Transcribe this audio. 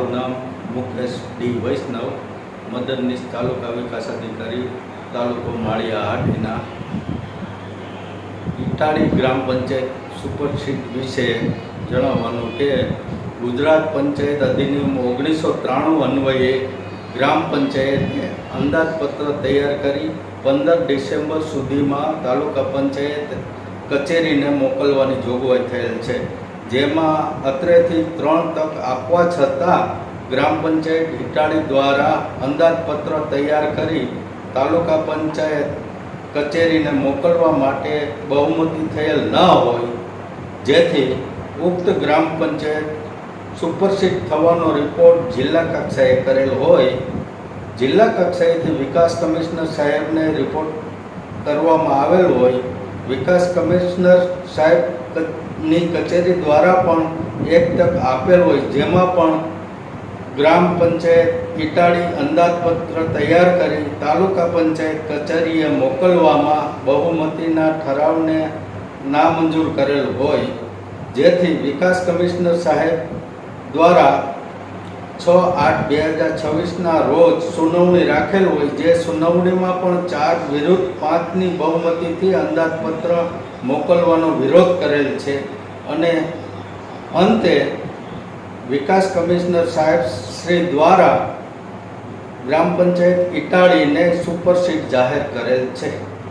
મારું નામ મુકેશ ડી વૈષ્ણવ, મદદનીશ તાલુકા વિકાસ અધિકારી, તાલુકો માળિયા હાટીના. ઇટાળી ગ્રામ પંચાયત સુપરસીડ વિશે જણાવવાનું કે ગુજરાત પંચાયત અધિનિયમ 1993 અન્વયે ગ્રામ પંચાયતને અંદાજપત્ર તૈયાર કરી 15 ડિસેમ્બર સુધીમાં તાલુકા પંચાયત કચેરીને મોકલવાની જોગવાઈ થયેલ છે. જેમાં અત્રેથી 3 તક આપવા છતાં ગ્રામ પંચાયત ઇટાળી દ્વારા અંદાજપત્ર તૈયાર કરી તાલુકા પંચાયત કચેરીને મોકલવા માટે બહુમતી થયેલ ન હોય, જેથી ઉક્ત ગ્રામ પંચાયત સુપરસીડ થવાનો રિપોર્ટ જિલ્લા કક્ષાએ કરેલ હોય. જિલ્લા કક્ષાએથી વિકાસ કમિશનર સાહેબને રિપોર્ટ કરવામાં આવેલ હોય. વિકાસ કમિશનર સાહેબની કચેરી દ્વારા પણ એક તક આપેલ હોય, જેમાં પણ ગ્રામ પંચાયત ઇટાળી અંદાજપત્ર તૈયાર કરી તાલુકા પંચાયત કચેરીએ મોકલવામાં બહુમતીના ઠરાવને નામંજૂર કરેલ હોય, જેથી વિકાસ કમિશનર સાહેબ દ્વારા 6/8/2026ના રોજ સુનાવણી રાખેલ હોય. જે સુનાવણીમાં પણ 4 વિરુદ્ધ 5ની બહુમતીથી અંદાજપત્ર મોકલવાનો વિરોધ કરેલ છે અને અંતે વિકાસ કમિશનર સાહેબ શ્રી દ્વારા ગ્રામ પંચાયત ઇટાળીને સુપરસીડ જાહેર કરેલ છે.